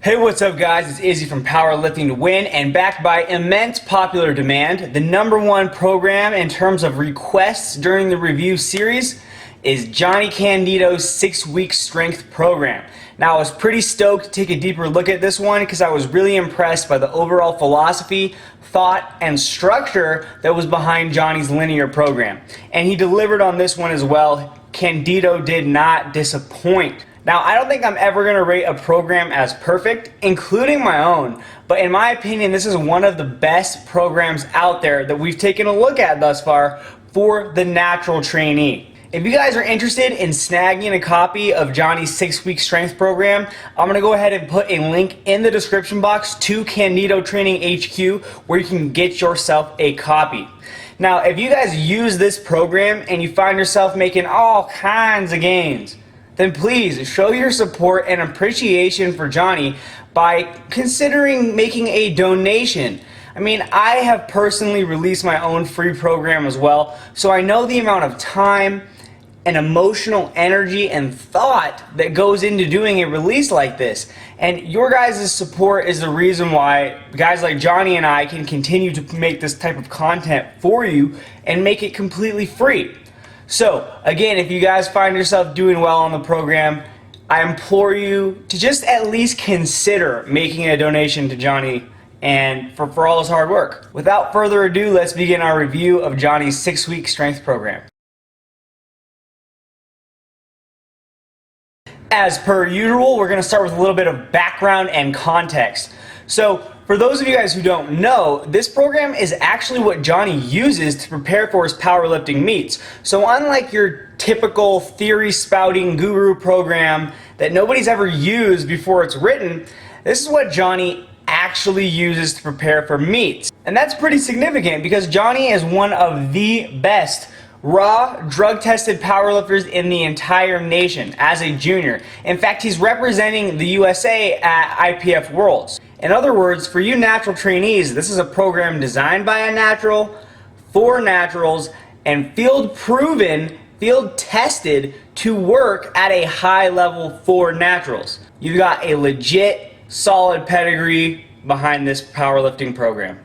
Hey, what's up guys? It's Izzy from PowerliftingToWin, and backed by immense popular demand, the #1 program in terms of requests during the review series is Jonnie Candito's 6-week strength program. Now, I was pretty stoked to take a deeper look at this one because I was really impressed by the overall philosophy, thought, and structure that was behind Jonnie's linear program. And he delivered on this one as well. Candito did not disappoint. Now, I don't think I'm ever going to rate a program as perfect, including my own, but in my opinion, this is one of the best programs out there that we've taken a look at thus far for the natural trainee. If you guys are interested in snagging a copy of Jonnie's 6-week strength program, I'm going to go ahead and put a link in the description box to Candito Training HQ where you can get yourself a copy. Now, if you guys use this program and you find yourself making all kinds of gains, then please show your support and appreciation for Jonnie by considering making a donation. I mean, I have personally released my own free program as well, so I know the amount of time and emotional energy and thought that goes into doing a release like this. And your guys' support is the reason why guys like Jonnie and I can continue to make this type of content for you and make it completely free. So, again, if you guys find yourself doing well on the program, I implore you to just at least consider making a donation to Jonnie and for all his hard work. Without further ado, let's begin our review of Jonnie's 6-week strength program. As per usual, we're going to start with a little bit of background and context. So, for those of you guys who don't know, this program is actually what Jonnie uses to prepare for his powerlifting meets. So unlike your typical theory spouting guru program that nobody's ever used before it's written, this is what Jonnie actually uses to prepare for meets. And that's pretty significant because Jonnie is one of the best raw, drug-tested powerlifters in the entire nation as a junior. In fact, he's representing the USA at IPF Worlds. In other words, for you natural trainees, this is a program designed by a natural, for naturals, and field-proven, field-tested to work at a high level for naturals. You've got a legit, solid pedigree behind this powerlifting program.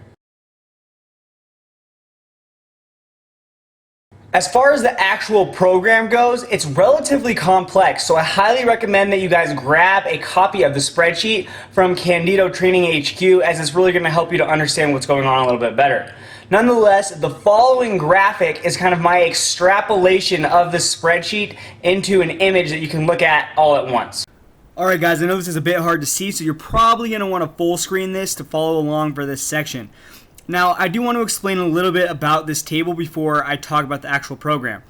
As far as the actual program goes, it's relatively complex, so I highly recommend that you guys grab a copy of the spreadsheet from Candito Training HQ, as it's really going to help you to understand what's going on a little bit better. Nonetheless, the following graphic is kind of my extrapolation of the spreadsheet into an image that you can look at all at once. Alright guys, I know this is a bit hard to see, so you're probably going to want to full screen this to follow along for this section. Now, I do want to explain a little bit about this table before I talk about the actual program.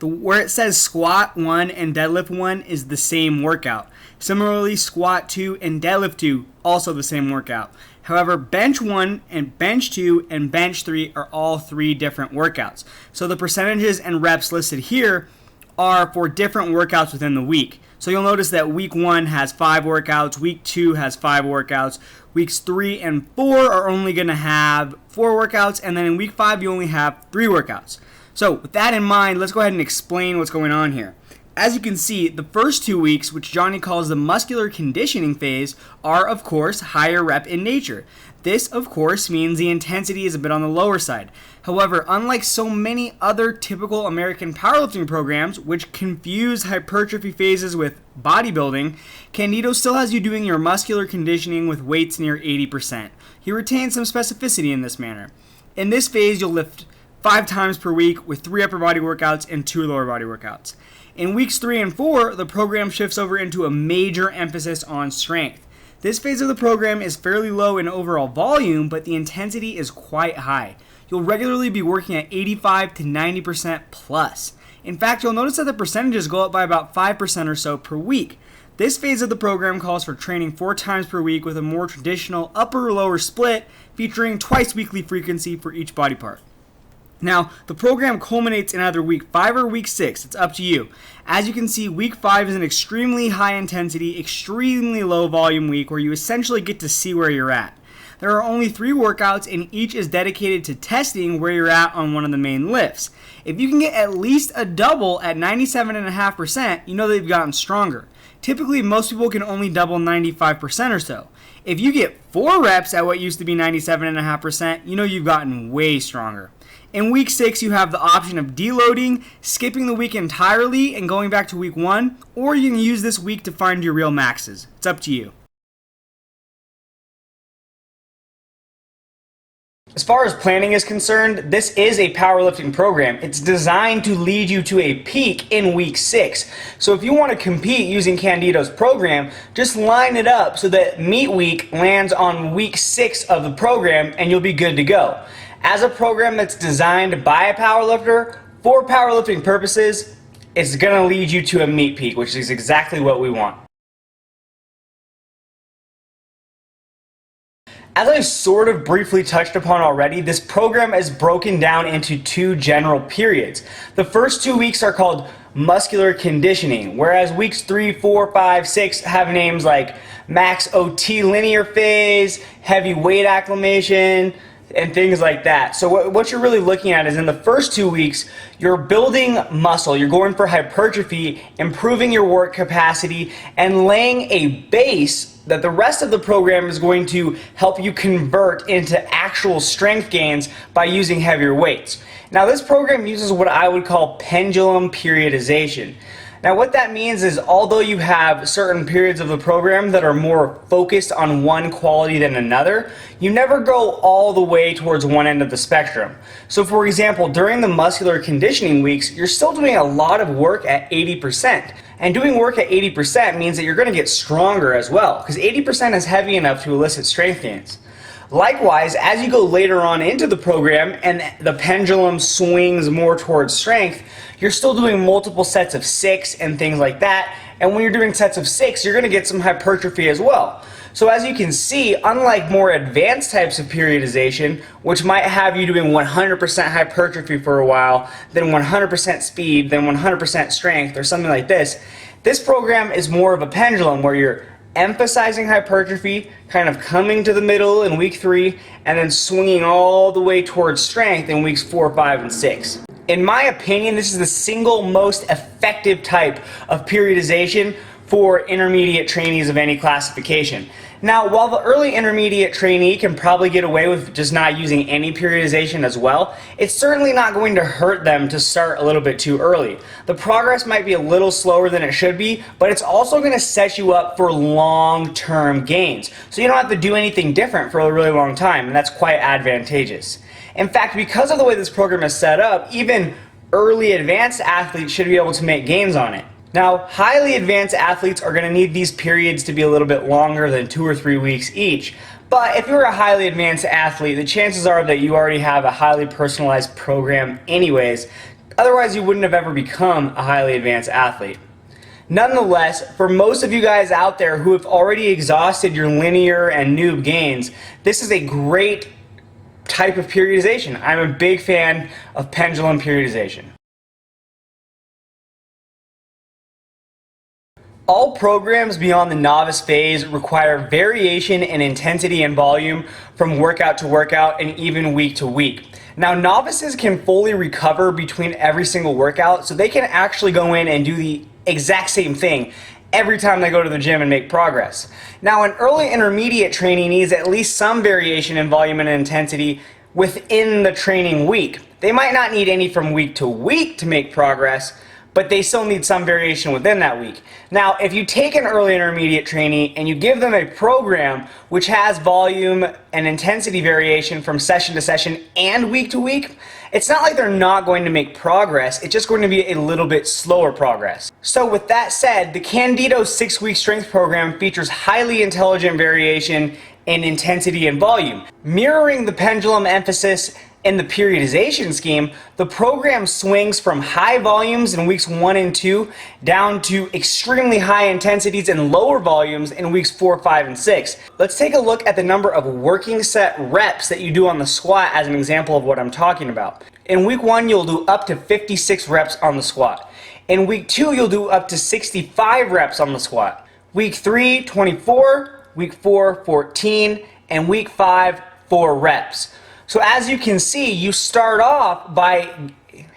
Where it says squat 1 and deadlift 1 is the same workout. Similarly, squat 2 and deadlift 2, also the same workout. However, bench 1 and bench 2 and bench 3 are all 3 different workouts. So the percentages and reps listed here are for different workouts within the week. So you'll notice that week 1 has 5 workouts, week 2 has 5 workouts, weeks 3 and 4 are only going to have 4 workouts, and then in week 5 you only have 3 workouts. So with that in mind, let's go ahead and explain what's going on here. As you can see, the first 2 weeks, which Jonnie calls the muscular conditioning phase, are of course higher rep in nature. This of course means the intensity is a bit on the lower side. However, unlike so many other typical American powerlifting programs, which confuse hypertrophy phases with bodybuilding, Candito still has you doing your muscular conditioning with weights near 80%. He retains some specificity in this manner. In this phase, you'll lift 5 times per week with 3 upper body workouts and 2 lower body workouts. In weeks 3 and 4, the program shifts over into a major emphasis on strength. This phase of the program is fairly low in overall volume, but the intensity is quite high. You'll regularly be working at 85 to 90% plus. In fact, you'll notice that the percentages go up by about 5% or so per week. This phase of the program calls for training 4 times per week with a more traditional upper-lower split featuring twice weekly frequency for each body part. Now, the program culminates in either week 5 or week 6. It's up to you. As you can see, week 5 is an extremely high intensity, extremely low volume week where you essentially get to see where you're at. There are only 3 workouts and each is dedicated to testing where you're at on one of the main lifts. If you can get at least a double at 97.5%, you know they've gotten stronger. Typically, most people can only double 95% or so. If you get 4 reps at what used to be 97.5%, you know you've gotten way stronger. In week 6, you have the option of deloading, skipping the week entirely, and going back to week 1, or you can use this week to find your real maxes. It's up to you. As far as planning is concerned, this is a powerlifting program. It's designed to lead you to a peak in week 6. So if you want to compete using Candito's program, just line it up so that meet week lands on week 6 of the program and you'll be good to go. As a program that's designed by a powerlifter for powerlifting purposes, it's going to lead you to a meet peak, which is exactly what we want. As I sort of briefly touched upon already, this program is broken down into 2 general periods. The first 2 weeks are called muscular conditioning, whereas weeks 3, 4, 5, 6 have names like max OT linear phase, heavy weight acclimation, and things like that. So what you're really looking at is in the first 2 weeks, you're building muscle, you're going for hypertrophy, improving your work capacity, and laying a base that the rest of the program is going to help you convert into actual strength gains by using heavier weights. Now this program uses what I would call pendulum periodization. Now what that means is although you have certain periods of the program that are more focused on one quality than another, you never go all the way towards one end of the spectrum. So for example, during the muscular conditioning weeks, you're still doing a lot of work at 80%. And doing work at 80% means that you're going to get stronger as well, because 80% is heavy enough to elicit strength gains. Likewise, as you go later on into the program and the pendulum swings more towards strength, you're still doing multiple sets of 6 and things like that. And when you're doing sets of 6, you're going to get some hypertrophy as well. So as you can see, unlike more advanced types of periodization, which might have you doing 100% hypertrophy for a while, then 100% speed, then 100% strength, or something like this, this program is more of a pendulum where you're emphasizing hypertrophy, kind of coming to the middle in week 3, and then swinging all the way towards strength in weeks 4, 5, and 6. In my opinion, this is the single most effective type of periodization for intermediate trainees of any classification. Now, while the early intermediate trainee can probably get away with just not using any periodization as well, it's certainly not going to hurt them to start a little bit too early. The progress might be a little slower than it should be, but it's also going to set you up for long-term gains. So you don't have to do anything different for a really long time, and that's quite advantageous. In fact, because of the way this program is set up, even early advanced athletes should be able to make gains on it. Now, highly advanced athletes are going to need these periods to be a little bit longer than 2 or 3 weeks each. But if you're a highly advanced athlete, the chances are that you already have a highly personalized program anyways. Otherwise, you wouldn't have ever become a highly advanced athlete. Nonetheless, for most of you guys out there who have already exhausted your linear and noob gains, this is a great type of periodization. I'm a big fan of pendulum periodization. All programs beyond the novice phase require variation in intensity and volume from workout to workout and even week to week. Now, novices can fully recover between every single workout, so they can actually go in and do the exact same thing every time they go to the gym and make progress. Now, an early intermediate trainee needs at least some variation in volume and intensity within the training week. They might not need any from week to week to make progress, but they still need some variation within that week. Now, if you take an early intermediate trainee and you give them a program which has volume and intensity variation from session to session and week to week, it's not like they're not going to make progress, it's just going to be a little bit slower progress. So with that said, the Candito 6-week strength program features highly intelligent variation in intensity and volume. Mirroring the pendulum emphasis in the periodization scheme, the program swings from high volumes in weeks 1 and 2 down to extremely high intensities and lower volumes in weeks 4, 5, and 6. Let's take a look at the number of working set reps that you do on the squat as an example of what I'm talking about. In week 1, you'll do up to 56 reps on the squat. In week 2, you'll do up to 65 reps on the squat. Week 3, 24. Week 4, 14, and week 5, 4 reps. So as you can see, you start off by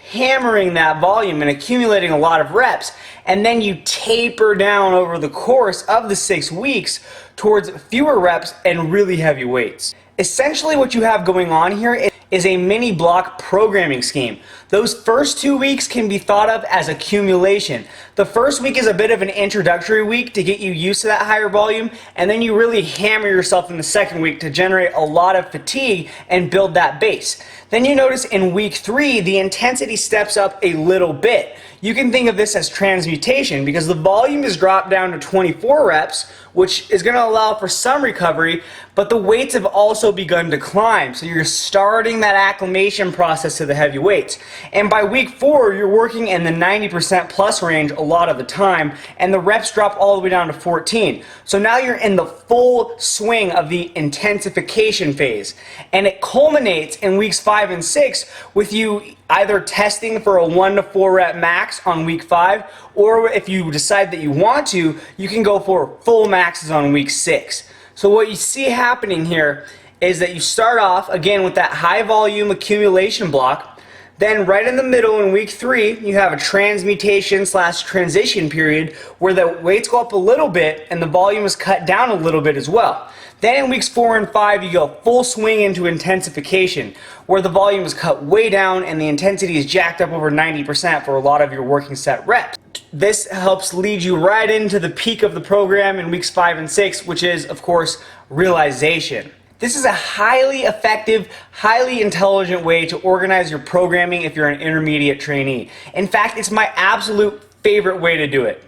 hammering that volume and accumulating a lot of reps, and then you taper down over the course of the 6 weeks towards fewer reps and really heavy weights. Essentially what you have going on here is a mini block programming scheme. Those first 2 weeks can be thought of as accumulation. The first week is a bit of an introductory week to get you used to that higher volume, and then you really hammer yourself in the second week to generate a lot of fatigue and build that base. Then you notice in week 3, the intensity steps up a little bit. You can think of this as transmutation because the volume is dropped down to 24 reps, which is going to allow for some recovery, but the weights have also begun to climb. So you're starting that acclimation process to the heavy weights. And by week 4, you're working in the 90% plus range a lot of the time, and the reps drop all the way down to 14. So now you're in the full swing of the intensification phase. And it culminates in weeks 5 and 6 with you either testing for a 1 to 4 rep max on week 5, or if you decide that you want to, you can go for full maxes on week 6. So what you see happening here is that you start off again with that high volume accumulation block. Then right in the middle in week 3, you have a transmutation / transition period where the weights go up a little bit and the volume is cut down a little bit as well. Then in weeks 4 and 5, you go full swing into intensification, where the volume is cut way down and the intensity is jacked up over 90% for a lot of your working set reps. This helps lead you right into the peak of the program in weeks 5 and 6, which is, of course, realization. This is a highly effective, highly intelligent way to organize your programming if you're an intermediate trainee. In fact, it's my absolute favorite way to do it.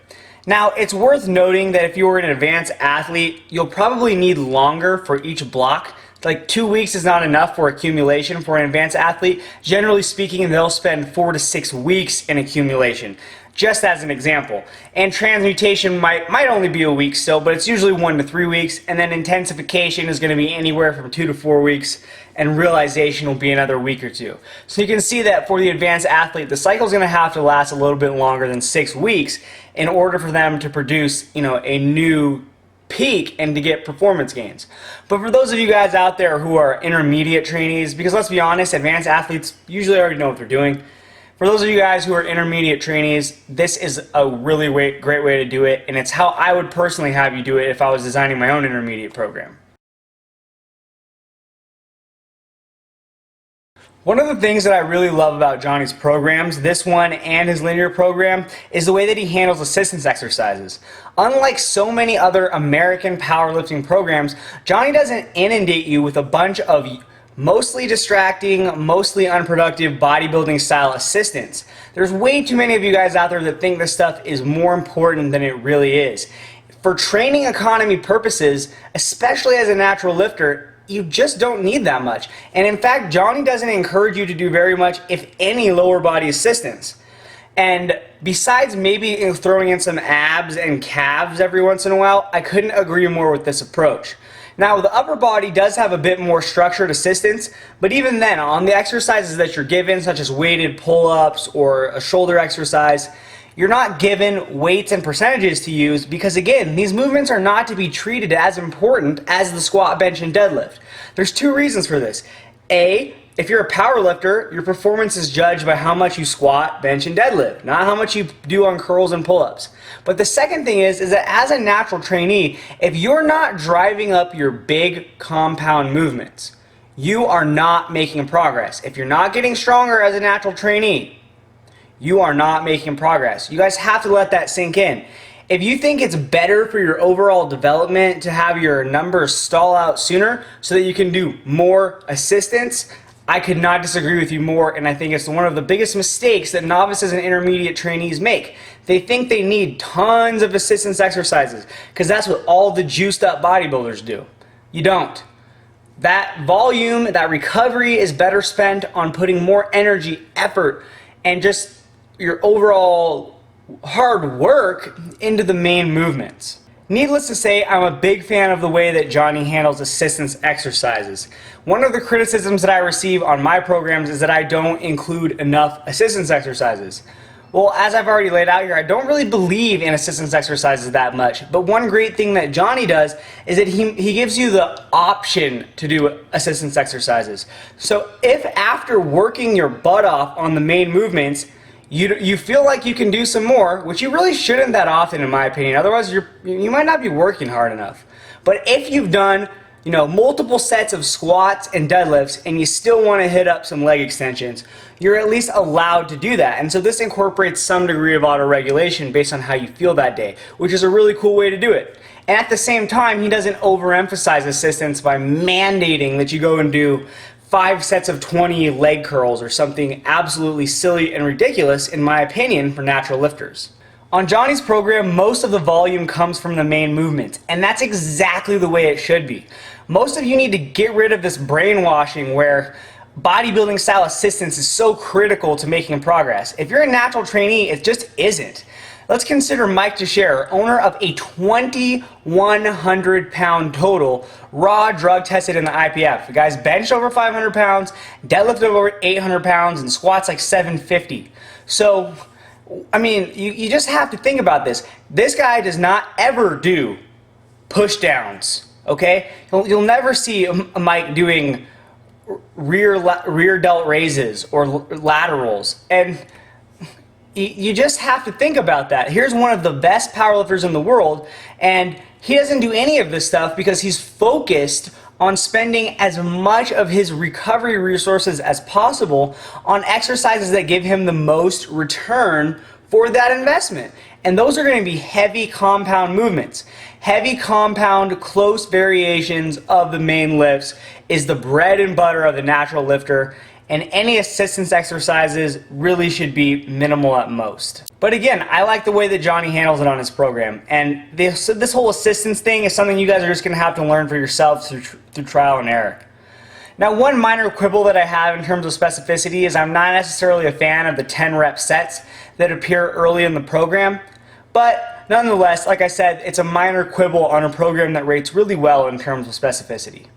Now, it's worth noting that if you're an advanced athlete, you'll probably need longer for each block. Like 2 weeks is not enough for accumulation for an advanced athlete. Generally speaking, they'll spend 4 to 6 weeks in accumulation, just as an example. And transmutation might only be a week still, but it's usually 1 to 3 weeks, and then intensification is going to be anywhere from 2 to 4 weeks, and realization will be another week or 2. So you can see that for the advanced athlete, the cycle is going to have to last a little bit longer than 6 weeks in order for them to produce, a new peak and to get performance gains. But for those of you guys out there who are intermediate trainees, because let's be honest, advanced athletes usually already know what they're doing. For those of you guys who are intermediate trainees, this is a really great way to do it, and it's how I would personally have you do it if I was designing my own intermediate program. One of the things that I really love about Jonnie's programs, this one and his linear program, is the way that he handles assistance exercises. Unlike so many other American powerlifting programs, Jonnie doesn't inundate you with a bunch of mostly distracting, mostly unproductive bodybuilding style assistance. There's way too many of you guys out there that think this stuff is more important than it really is. For training economy purposes, especially as a natural lifter, you just don't need that much. And in fact, Jonnie doesn't encourage you to do very much, if any, lower body assistance. And besides maybe throwing in some abs and calves every once in a while, I couldn't agree more with this approach. Now, the upper body does have a bit more structured assistance, but even then, on the exercises that you're given, such as weighted pull-ups or a shoulder exercise, you're not given weights and percentages to use because, again, these movements are not to be treated as important as the squat, bench, and deadlift. There's 2 reasons for this. A, if you're a power lifter, your performance is judged by how much you squat, bench, and deadlift, not how much you do on curls and pull-ups. But the second thing is that as a natural trainee, if you're not driving up your big compound movements, you are not making progress. If you're not getting stronger as a natural trainee, you are not making progress. You guys have to let that sink in. If you think it's better for your overall development to have your numbers stall out sooner so that you can do more assistance, I could not disagree with you more, and I think it's one of the biggest mistakes that novices and intermediate trainees make. They think they need tons of assistance exercises because that's what all the juiced up bodybuilders do. You don't. That volume, that recovery is better spent on putting more energy, effort, and just your overall hard work into the main movements. Needless to say, I'm a big fan of the way that Jonnie handles assistance exercises. One of the criticisms that I receive on my programs is that I don't include enough assistance exercises. Well, as I've already laid out here, I don't really believe in assistance exercises that much. But one great thing that Jonnie does is that he gives you the option to do assistance exercises. So if after working your butt off on the main movements, you feel like you can do some more, which you really shouldn't that often in my opinion, otherwise you might not be working hard enough. But if you've done multiple sets of squats and deadlifts and you still want to hit up some leg extensions, you're at least allowed to do that. And so this incorporates some degree of auto-regulation based on how you feel that day, which is a really cool way to do it. And at the same time, he doesn't overemphasize assistance by mandating that you go and do 5 sets of 20 leg curls or something absolutely silly and ridiculous, in my opinion, for natural lifters. On Jonnie's program, most of the volume comes from the main movement, and that's exactly the way it should be. Most of you need to get rid of this brainwashing where bodybuilding style assistance is so critical to making progress. If you're a natural trainee, it just isn't. Let's consider Mike Teixeira, owner of a 2,100 pound total, raw drug tested in the IPF. The guy's benched over 500 pounds, deadlifted over 800 pounds, and squats like 750. So, I mean, you just have to think about this. This guy does not ever do push downs, okay? You'll never see a Mike doing rear delt raises or laterals. And you just have to think about that. Here's one of the best powerlifters in the world, and he doesn't do any of this stuff because he's focused on spending as much of his recovery resources as possible on exercises that give him the most return for that investment. And those are going to be heavy compound movements. Heavy compound close variations of the main lifts is the bread and butter of the natural lifter, and any assistance exercises really should be minimal at most. But again, I like the way that Jonnie handles it on his program, and this whole assistance thing is something you guys are just going to have to learn for yourselves through trial and error. Now, one minor quibble that I have in terms of specificity is I'm not necessarily a fan of the 10 rep sets that appear early in the program, but nonetheless, like I said, it's a minor quibble on a program that rates really well in terms of specificity.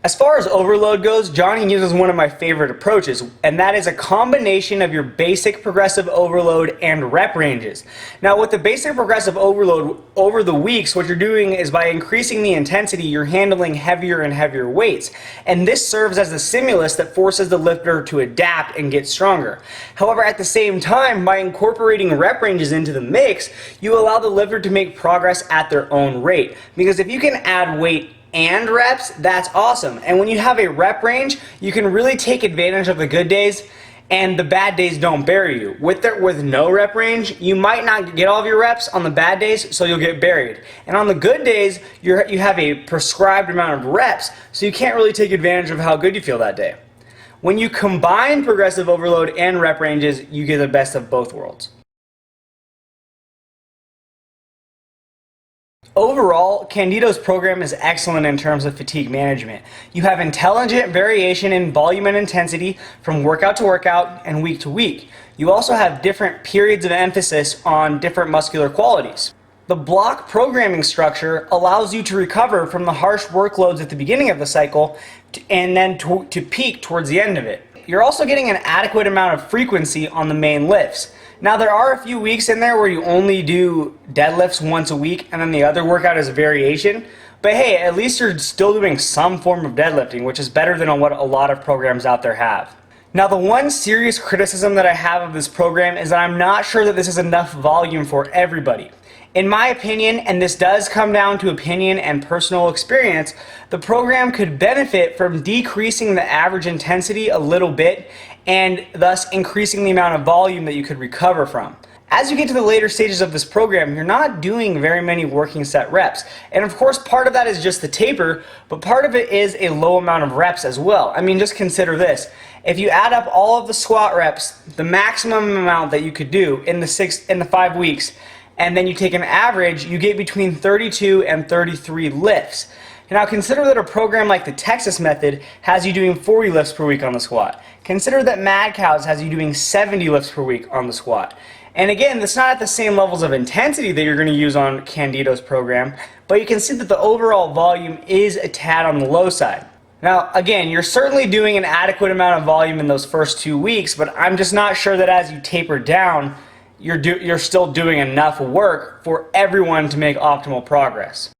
As far as overload goes, Jonnie uses one of my favorite approaches, and that is a combination of your basic progressive overload and rep ranges. Now, with the basic progressive overload over the weeks, what you're doing is by increasing the intensity, you're handling heavier and heavier weights. And this serves as the stimulus that forces the lifter to adapt and get stronger. However, at the same time, by incorporating rep ranges into the mix, you allow the lifter to make progress at their own rate. Because if you can add weight and reps, that's awesome. And when you have a rep range, you can really take advantage of the good days, and the bad days don't bury you. With no rep range, you might not get all of your reps on the bad days, so you'll get buried. And on the good days, you have a prescribed amount of reps, so you can't really take advantage of how good you feel that day. When you combine progressive overload and rep ranges, you get the best of both worlds. Overall, Candito's program is excellent in terms of fatigue management. You have intelligent variation in volume and intensity from workout to workout and week to week. You also have different periods of emphasis on different muscular qualities. The block programming structure allows you to recover from the harsh workloads at the beginning of the cycle and then to peak towards the end of it. You're also getting an adequate amount of frequency on the main lifts. Now, there are a few weeks in there where you only do deadlifts once a week and then the other workout is a variation. But hey, at least you're still doing some form of deadlifting, which is better than what a lot of programs out there have. Now, the one serious criticism that I have of this program is that I'm not sure that this is enough volume for everybody. In my opinion, and this does come down to opinion and personal experience, the program could benefit from decreasing the average intensity a little bit and thus increasing the amount of volume that you could recover from. As you get to the later stages of this program, you're not doing very many working set reps. And of course, part of that is just the taper, but part of it is a low amount of reps as well. I mean, just consider this. If you add up all of the squat reps, the maximum amount that you could do in the 5 weeks, and then you take an average, you get between 32 and 33 lifts. Now consider that a program like the Texas method has you doing 40 lifts per week on the squat. Consider that Mad Cows has you doing 70 lifts per week on the squat. And again, that's not at the same levels of intensity that you're going to use on Candito's program, but you can see that the overall volume is a tad on the low side. Now, again, you're certainly doing an adequate amount of volume in those first 2 weeks, but I'm just not sure that as you taper down, you're still doing enough work for everyone to make optimal progress.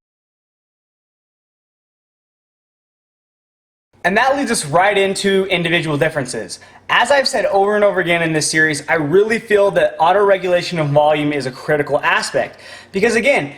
And that leads us right into individual differences. As I've said over and over again in this series, I really feel that auto-regulation of volume is a critical aspect. Because again,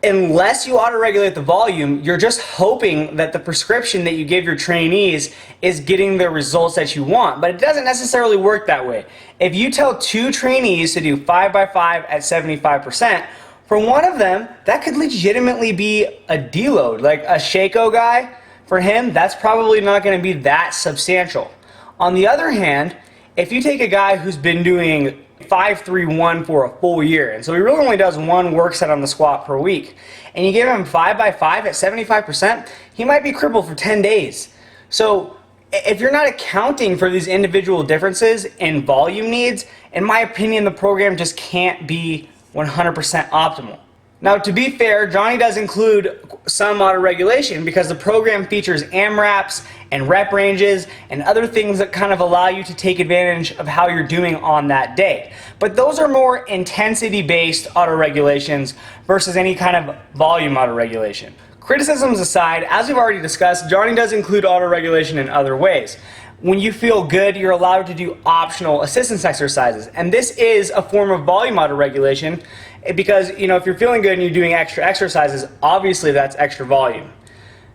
unless you auto-regulate the volume, you're just hoping that the prescription that you give your trainees is getting the results that you want. But it doesn't necessarily work that way. If you tell 2 trainees to do 5x5 at 75%, for one of them, that could legitimately be a deload. Like a Shako guy, for him, that's probably not going to be that substantial. On the other hand, if you take a guy who's been doing 5-3-1 for a full year, and so he really only does 1 work set on the squat per week, and you give him 5x5 at 75%, he might be crippled for 10 days. So if you're not accounting for these individual differences in volume needs, in my opinion, the program just can't be 100% optimal. Now, to be fair, Jonnie does include some auto-regulation because the program features AMRAPs and rep ranges and other things that kind of allow you to take advantage of how you're doing on that day. But those are more intensity-based auto-regulations versus any kind of volume auto-regulation. Criticisms aside, as we've already discussed, Jonnie does include auto-regulation in other ways. When you feel good, you're allowed to do optional assistance exercises. And this is a form of volume auto-regulation because, if you're feeling good and you're doing extra exercises, obviously that's extra volume.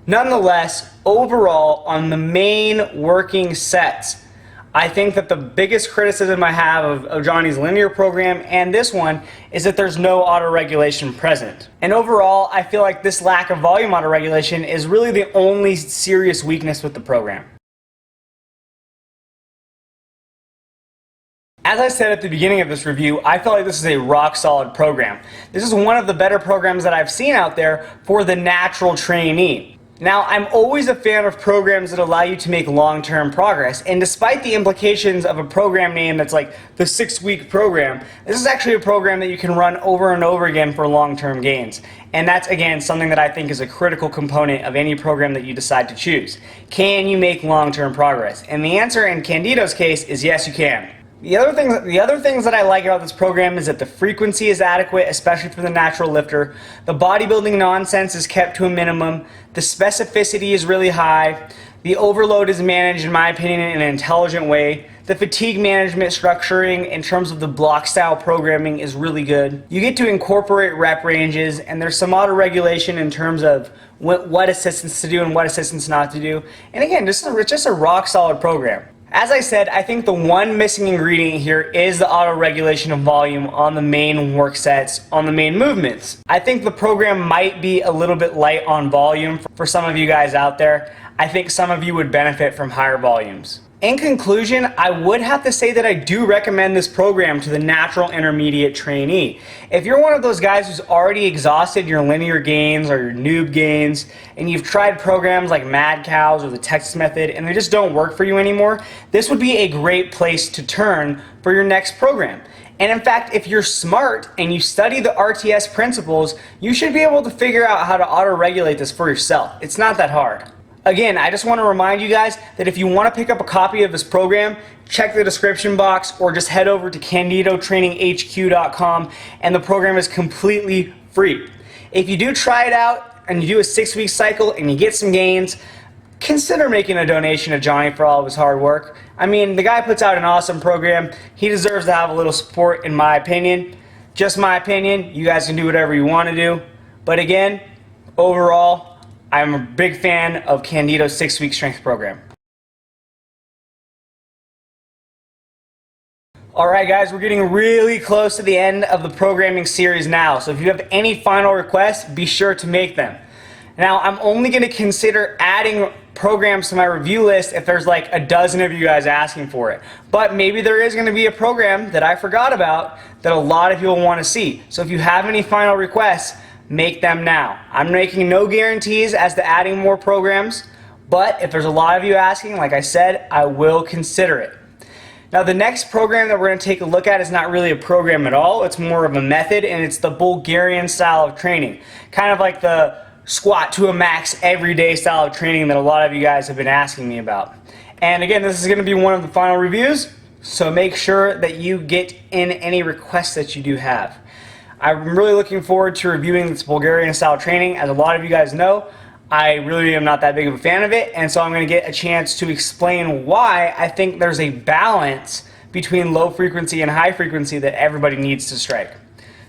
Nonetheless, overall, on the main working sets, I think that the biggest criticism I have of Jonnie's linear program and this one is that there's no auto-regulation present. And overall, I feel like this lack of volume auto-regulation is really the only serious weakness with the program. As I said at the beginning of this review, I feel like this is a rock-solid program. This is one of the better programs that I've seen out there for the natural trainee. Now, I'm always a fan of programs that allow you to make long-term progress, and despite the implications of a program name that's like the 6-week program, this is actually a program that you can run over and over again for long-term gains. And that's, again, something that I think is a critical component of any program that you decide to choose. Can you make long-term progress? And the answer in Candito's case is yes, you can. The other things that I like about this program is that the frequency is adequate, especially for the natural lifter. The bodybuilding nonsense is kept to a minimum. The specificity is really high. The overload is managed, in my opinion, in an intelligent way. The fatigue management structuring in terms of the block style programming is really good. You get to incorporate rep ranges, and there's some auto-regulation in terms of what assistance to do and what assistance not to do. And again, it's just a rock solid program. As I said, I think the one missing ingredient here is the auto-regulation of volume on the main work sets, on the main movements. I think the program might be a little bit light on volume for some of you guys out there. I think some of you would benefit from higher volumes. In conclusion, I would have to say that I do recommend this program to the natural intermediate trainee. If you're one of those guys who's already exhausted your linear gains or your noob gains, and you've tried programs like Mad Cows or the Texas Method and they just don't work for you anymore, this would be a great place to turn for your next program. And in fact, if you're smart and you study the RTS principles, you should be able to figure out how to auto-regulate this for yourself. It's not that hard. Again, I just want to remind you guys that if you want to pick up a copy of this program, check the description box or just head over to CanditoTrainingHQ.com, and the program is completely free. If you do try it out and you do a 6-week cycle and you get some gains, consider making a donation to Jonnie for all of his hard work. I mean, the guy puts out an awesome program. He deserves to have a little support, in my opinion. Just my opinion. You guys can do whatever you want to do. But again, overall, I'm a big fan of Candito's 6-week strength program. Alright guys, we're getting really close to the end of the programming series now, so if you have any final requests, be sure to make them. Now, I'm only going to consider adding programs to my review list if there's like a dozen of you guys asking for it. But maybe there is going to be a program that I forgot about that a lot of people want to see. So if you have any final requests, make them now. I'm making no guarantees as to adding more programs, but if there's a lot of you asking, like I said, I will consider it. Now, the next program that we're going to take a look at is not really a program at all. It's more of a method, and it's the Bulgarian style of training. Kind of like the squat to a max everyday style of training that a lot of you guys have been asking me about. And again, this is going to be one of the final reviews, so make sure that you get in any requests that you do have. I'm really looking forward to reviewing this Bulgarian style training. As a lot of you guys know, I really am not that big of a fan of it, and so I'm going to get a chance to explain why I think there's a balance between low frequency and high frequency that everybody needs to strike.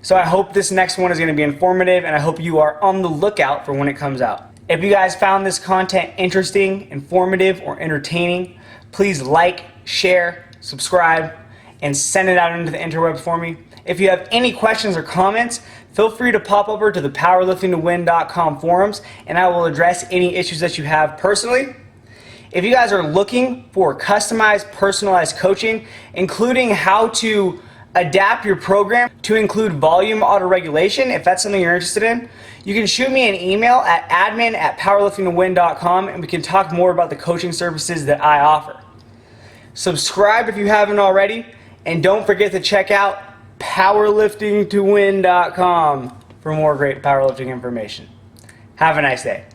So I hope this next one is going to be informative, and I hope you are on the lookout for when it comes out. If you guys found this content interesting, informative, or entertaining, please like, share, subscribe, and send it out into the interwebs for me. If you have any questions or comments, feel free to pop over to the PowerliftingToWin.com forums, and I will address any issues that you have personally. If you guys are looking for customized, personalized coaching, including how to adapt your program to include volume autoregulation, if that's something you're interested in, you can shoot me an email at admin@PowerliftingToWin.com, and we can talk more about the coaching services that I offer. Subscribe if you haven't already, and don't forget to check out PowerliftingToWin.com for more great powerlifting information. Have a nice day.